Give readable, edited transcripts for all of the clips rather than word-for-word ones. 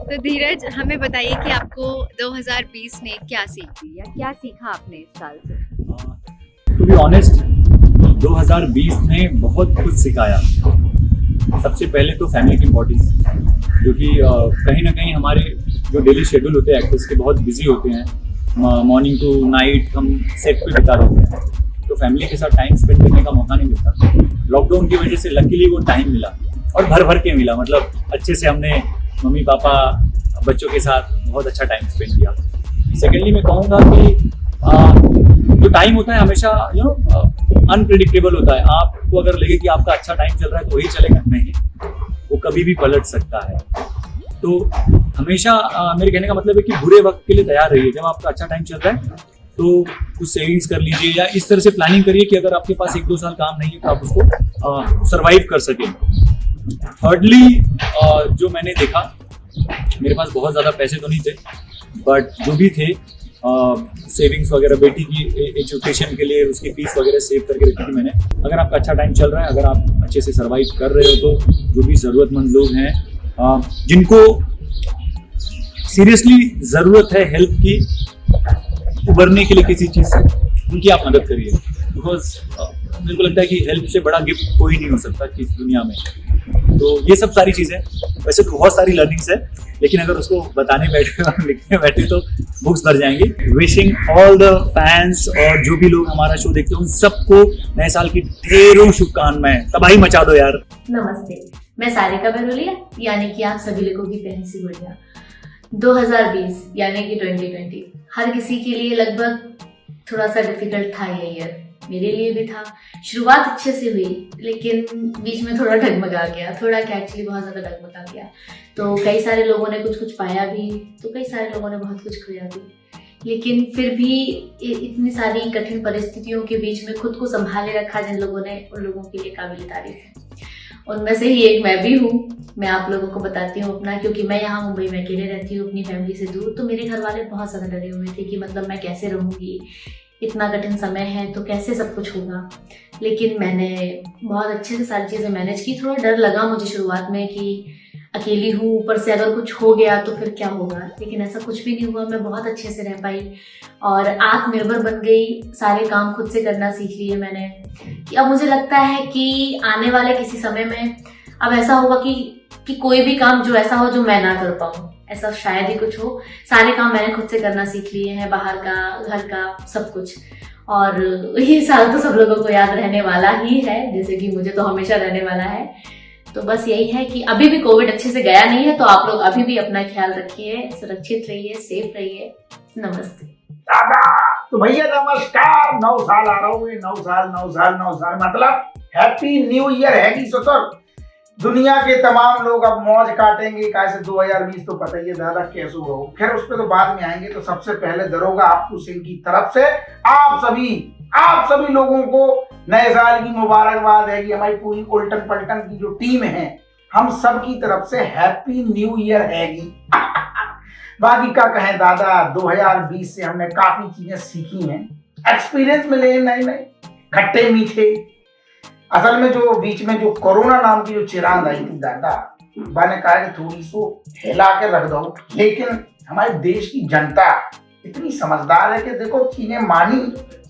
तो धीरज, हमें बताइए कि आपको 2020 ने क्या सीख दी या क्या सीखा आपने इस साल से? टू बी ऑनेस्ट, 2020 ने बहुत कुछ सिखाया। सबसे पहले तो फैमिली की इम्पोर्टेंस, जो कि कहीं ना कहीं हमारे जो डेली शेड्यूल होते हैं एक्टर्स के बहुत बिजी होते हैं। मॉर्निंग टू नाइट हम सेट पे बिता रहे होते हैं, तो फैमिली के साथ टाइम स्पेंड करने का मौका नहीं मिलता। लॉकडाउन की वजह से लकीली वो टाइम मिला और भर भर के मिला। मतलब अच्छे से हमने मम्मी पापा बच्चों के साथ बहुत अच्छा टाइम स्पेंड किया। सेकेंडली मैं कहूँगा कि जो टाइम होता है हमेशा अनप्रिडिक्टेबल होता है। आपको अगर लगे कि आपका अच्छा टाइम चल रहा है तो वही चलेगा, नहीं, वो कभी भी पलट सकता है। तो हमेशा मेरे कहने का मतलब है कि बुरे वक्त के लिए तैयार रहिए। जब आपका अच्छा टाइम चल रहा है तो कुछ सेविंग्स कर लीजिए या इस तरह से प्लानिंग करिए कि अगर आपके पास 1-2 साल काम नहीं है तो आप उसको सरवाइव कर सकें। थर्डली, जो मैंने देखा, मेरे पास बहुत ज़्यादा पैसे तो नहीं थे, बट जो भी थे सेविंग्स वगैरह, बेटी की एजुकेशन के लिए उसकी फीस वगैरह सेव करके रखी थी मैंने। अगर आपका अच्छा टाइम चल रहा है, अगर आप अच्छे से सर्वाइव कर रहे हो, तो जो भी ज़रूरतमंद लोग हैं, जिनको सीरियसली ज़रूरत है हेल्प की, उबरने के लिए किसी चीज़ से, उनकी आप मदद करिए। बिकॉज मेरे को लगता है कि हेल्प से बड़ा गिफ्ट कोई नहीं हो सकता कि इस दुनिया में। तो ये सब सारी चीज़ें, वैसे तो बहुत सारी लर्निंग्स है, लेकिन अगर उसको बताने बैठे और लिखने बैठे तो बुक्स भर जाएंगे। विशिंग ऑल द फैंस और जो भी लोग हमारा शो देखते हैं उन सबको नए साल की ढेरों शुभकामनाएं। तबाही मचा दो यार। नमस्ते, मैं सारिका बहरोलिया, यानी कि आप सभी लोगों की प्यारी सी गुड़िया। 2020 यानी कि 2020 हर किसी के लिए लगभग थोड़ा सा डिफिकल्ट था ये ईयर। मेरे लिए भी था। शुरुआत अच्छे से हुई, लेकिन बीच में थोड़ा डगमगा गया। थोड़ा क्या, एक्चुअली बहुत ज़्यादा डगमगा गया। तो कई सारे लोगों ने कुछ कुछ पाया भी, तो कई सारे लोगों ने बहुत कुछ खोया भी। लेकिन फिर भी इतनी सारी कठिन परिस्थितियों के बीच में खुद को संभाले रखा जिन लोगों ने, उन लोगों के लिए काबिल तारीफ है। उनमें से ही एक मैं भी हूँ। मैं आप लोगों को बताती हूँ अपना, क्योंकि मैं यहाँ मुंबई में अकेले रहती हूँ अपनी फैमिली से दूर। तो मेरे घर वाले बहुत ज़्यादा डरे हुए थे कि मतलब मैं कैसे रहूँगी, इतना कठिन समय है तो कैसे सब कुछ होगा। लेकिन मैंने बहुत अच्छे से सारी चीज़ें मैनेज की। थोड़ा डर लगा मुझे शुरुआत में कि अकेली हूँ, ऊपर से अगर कुछ हो गया तो फिर क्या होगा, लेकिन ऐसा कुछ भी नहीं हुआ। मैं बहुत अच्छे से रह पाई और आत्मनिर्भर बन गई। सारे काम खुद से करना सीख लिए मैंने। कि अब मुझे लगता है कि आने वाले किसी समय में अब ऐसा होगा कि कोई भी काम जो ऐसा हो जो मैं ना कर पाऊँ, ऐसा शायद ही कुछ हो। सारे काम मैंने खुद से करना सीख लिए हैं, बाहर का, घर का, सब कुछ। और ये साल तो सब लोगों को याद रहने वाला ही है, जैसे कि मुझे तो हमेशा रहने वाला है। तो बस यही है कि अभी भी कोविड अच्छे से गया नहीं है, तो आप लोग अभी भी अपना ख्याल रखिए, सुरक्षित रहिए, सेफ रहिए। नमस्ते दादा। तो भैया नमस्कार। 9 साल आ रहा हूँ, 9 साल मतलब हैप्पी न्यू ईयर है कि ससुर। दुनिया के तमाम लोग अब मौज काटेंगे। कैसे 2020 तो पता ही है दादा कैसे हो। खैर उस पर तो बाद में आएंगे। तो सबसे पहले दरोगा आपू सिंह की तरफ से आप सभी लोगों को नए साल की मुबारकबाद है कि हमारी पूरी उल्टन पलटन की जो टीम है, हम सब की तरफ से हैप्पी न्यू ईयर हैगी। बाकी क्या कहें दादा, 2020 से हमने काफी चीजें सीखी हैं, एक्सपीरियंस मिले हैं नए नए, खट्टे मीठे। असल में जो बीच में जो कोरोना नाम की जो चिरांद आई थी दादा, मैंने कहा कि थोड़ी सो हिला के रख दो, लेकिन हमारे देश की जनता इतनी समझदार है कि देखो चीजें मानी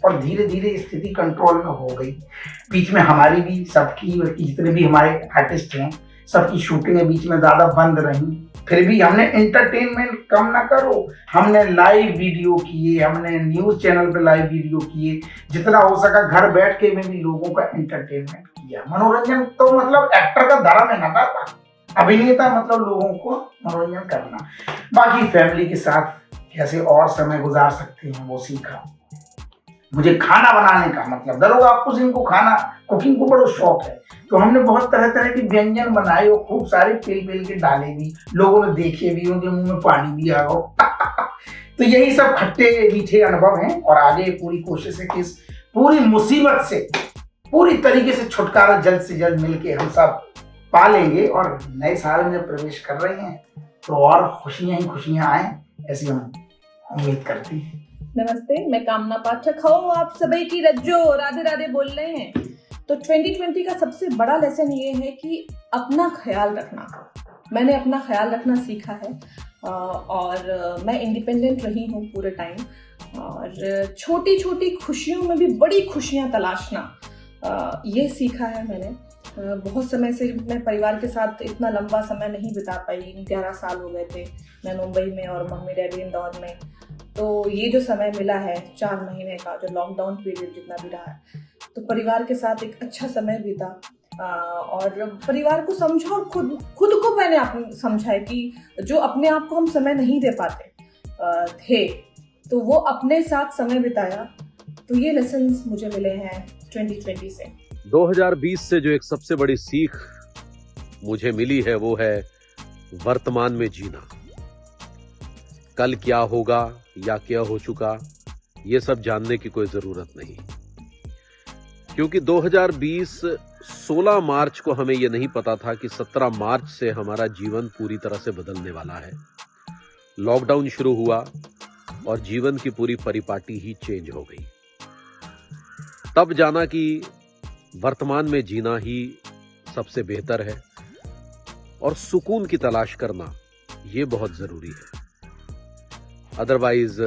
और धीरे धीरे स्थिति कंट्रोल में हो गई। बीच में हमारी भी, सबकी, जितने भी हमारे आर्टिस्ट हैं, सबकी शूटिंगें बीच में ज्यादा बंद रही। फिर भी हमने एंटरटेनमेंट कम ना करो, हमने लाइव वीडियो किए, हमने न्यूज चैनल पे लाइव वीडियो किए, जितना हो सका घर बैठ के में भी लोगों का एंटरटेनमेंट किया। मनोरंजन तो मतलब एक्टर का धर्म है ना दादा, अभिनेता मतलब लोगों को मनोरंजन करना। बाकी फैमिली के साथ कैसे और समय गुजार सकते हैं वो सीखा। मुझे खाना बनाने का मतलब, दरोगा आपू सिंह को खाना, कुकिंग को बड़ा शौक है। तो हमने बहुत तरह तरह के व्यंजन बनाए और खूब सारे पेल के डाले भी, लोगों ने देखे भी, उनके मुंह में पानी भी आ गया। तो यही सब खट्टे मीठे अनुभव हैं और आगे पूरी कोशिश है कि इस पूरी मुसीबत से पूरी तरीके से छुटकारा जल्द से जल्द मिलके हम सब पा लेंगे। और नए साल में प्रवेश कर रहे हैं तो और खुशियां ही खुशियां आए, ऐसी हम उम्मीद करती हैं। नमस्ते, मैं कामना पाठक हूँ, आप सभी की रज्जो राधे राधे बोल रहे हैं। तो 2020 का सबसे बड़ा लेसन ये है कि अपना ख्याल रखना। मैंने अपना ख्याल रखना सीखा है और मैं इंडिपेंडेंट रही हूँ पूरे टाइम। और छोटी छोटी खुशियों में भी बड़ी खुशियाँ तलाशना ये सीखा है मैंने। बहुत समय से मैं परिवार के साथ इतना लंबा समय नहीं बिता पाई। 11 साल हो गए थे मैं मुंबई में और मम्मी डैडी इंदौर में। तो ये जो समय मिला है 4 महीने का, जो लॉकडाउन पीरियड जितना भी रहा है, तो परिवार के साथ एक अच्छा समय बीता और परिवार को समझा और खुद को मैंने समझा है कि जो अपने आप को हम समय नहीं दे पाते थे, तो वो अपने साथ समय बिताया। तो ये लेसन्स मुझे मिले हैं 2020 से। 2020 से जो एक सबसे बड़ी सीख मुझे मिली है वो है वर्तमान में जीना। कल क्या होगा या क्या हो चुका ये सब जानने की कोई जरूरत नहीं, क्योंकि 2020 16 मार्च को हमें यह नहीं पता था कि 17 मार्च से हमारा जीवन पूरी तरह से बदलने वाला है। लॉकडाउन शुरू हुआ और जीवन की पूरी परिपाटी ही चेंज हो गई। तब जाना कि वर्तमान में जीना ही सबसे बेहतर है और सुकून की तलाश करना ये बहुत जरूरी है। अदरवाइज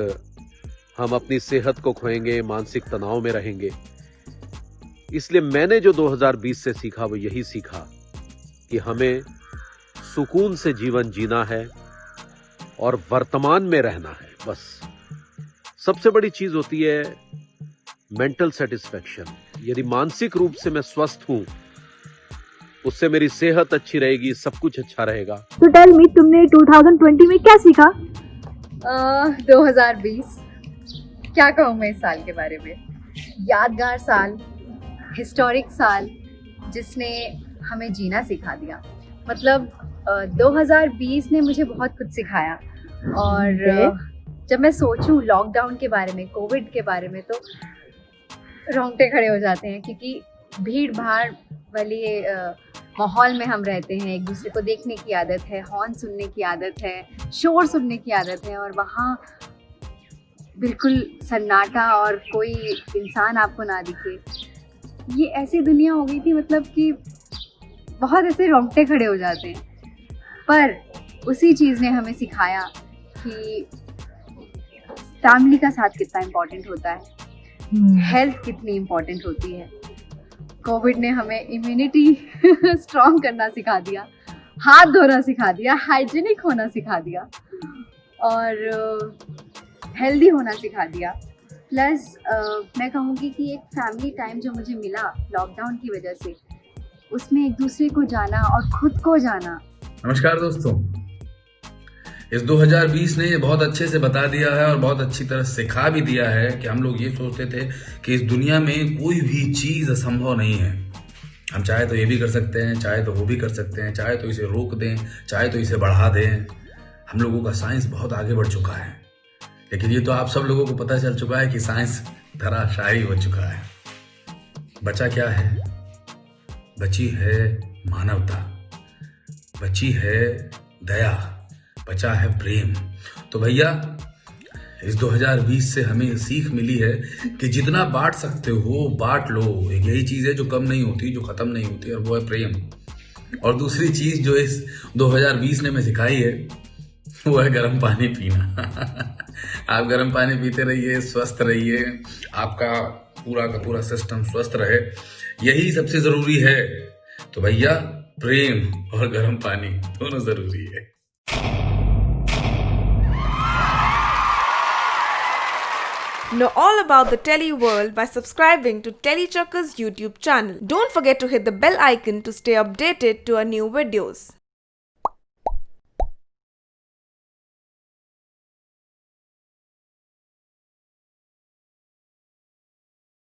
हम अपनी सेहत को खोएंगे, मानसिक तनाव में रहेंगे। इसलिए मैंने जो 2020 से सीखा वो यही सीखा कि हमें सुकून से जीवन जीना है और वर्तमान में रहना है। बस सबसे बड़ी चीज होती है मेंटल सेटिस्फेक्शन। यदि मानसिक रूप से मैं स्वस्थ हूं, उससे मेरी सेहत अच्छी रहेगी, सब कुछ अच्छा रहेगा। तो टेल मी, तुमने 2020 में क्या सीखा? 2020 क्या कहूँ मैं इस साल के बारे में। यादगार साल, हिस्टोरिक साल, जिसने हमें जीना सिखा दिया। मतलब 2020 ने मुझे बहुत कुछ सिखाया। और जब मैं सोचूं लॉकडाउन के बारे में, कोविड के बारे में, तो रोंगटे खड़े हो जाते हैं, क्योंकि भीड़ भाड़ वाली माहौल में हम रहते हैं। एक दूसरे को देखने की आदत है, हॉर्न सुनने की आदत है, शोर सुनने की आदत है, और वहाँ बिल्कुल सन्नाटा और कोई इंसान आपको ना दिखे। ये ऐसी दुनिया हो गई थी, मतलब कि बहुत ऐसे रोंगटे खड़े हो जाते हैं। पर उसी चीज़ ने हमें सिखाया कि फैमिली का साथ कितना इम्पोर्टेंट होता है, हेल्थ कितनी इम्पोर्टेंट होती है। कोविड ने हमें इम्यूनिटी स्ट्रॉन्ग करना सिखा दिया, हाथ धोना सिखा दिया, हाइजीनिक होना सिखा दिया और हेल्दी होना सिखा दिया। प्लस मैं कहूँगी कि एक फैमिली टाइम जो मुझे मिला लॉकडाउन की वजह से, उसमें एक दूसरे को जाना और खुद को जाना। नमस्कार दोस्तों, इस 2020 ने ये बहुत अच्छे से बता दिया है और बहुत अच्छी तरह सिखा भी दिया है कि हम लोग ये सोचते थे कि इस दुनिया में कोई भी चीज़ असंभव नहीं है। हम चाहे तो ये भी कर सकते हैं, चाहे तो वो भी कर सकते हैं, चाहे तो इसे रोक दें, चाहे तो इसे बढ़ा दें। हम लोगों का साइंस बहुत आगे बढ़ चुका है, लेकिन ये तो आप सब लोगों को पता चल चुका है कि साइंस धराशायी हो चुका है। बचा क्या है? बची है मानवता, बची है दया, बचा है प्रेम। तो भैया इस 2020 से हमें सीख मिली है कि जितना बांट सकते हो बांट लो। एक यही चीज़ है जो कम नहीं होती, जो ख़त्म नहीं होती, और वो है प्रेम। और दूसरी चीज़ जो इस 2020 ने हमें सिखाई है वो है गर्म पानी पीना। आप गर्म पानी पीते रहिए, स्वस्थ रहिए, आपका पूरा का पूरा सिस्टम स्वस्थ रहे, यही सबसे ज़रूरी है। तो भैया प्रेम और गर्म पानी दोनों ज़रूरी है। Know all about the Tele world by subscribing to Telechuckers YouTube channel. Don't forget to hit the bell icon to stay updated to our new videos.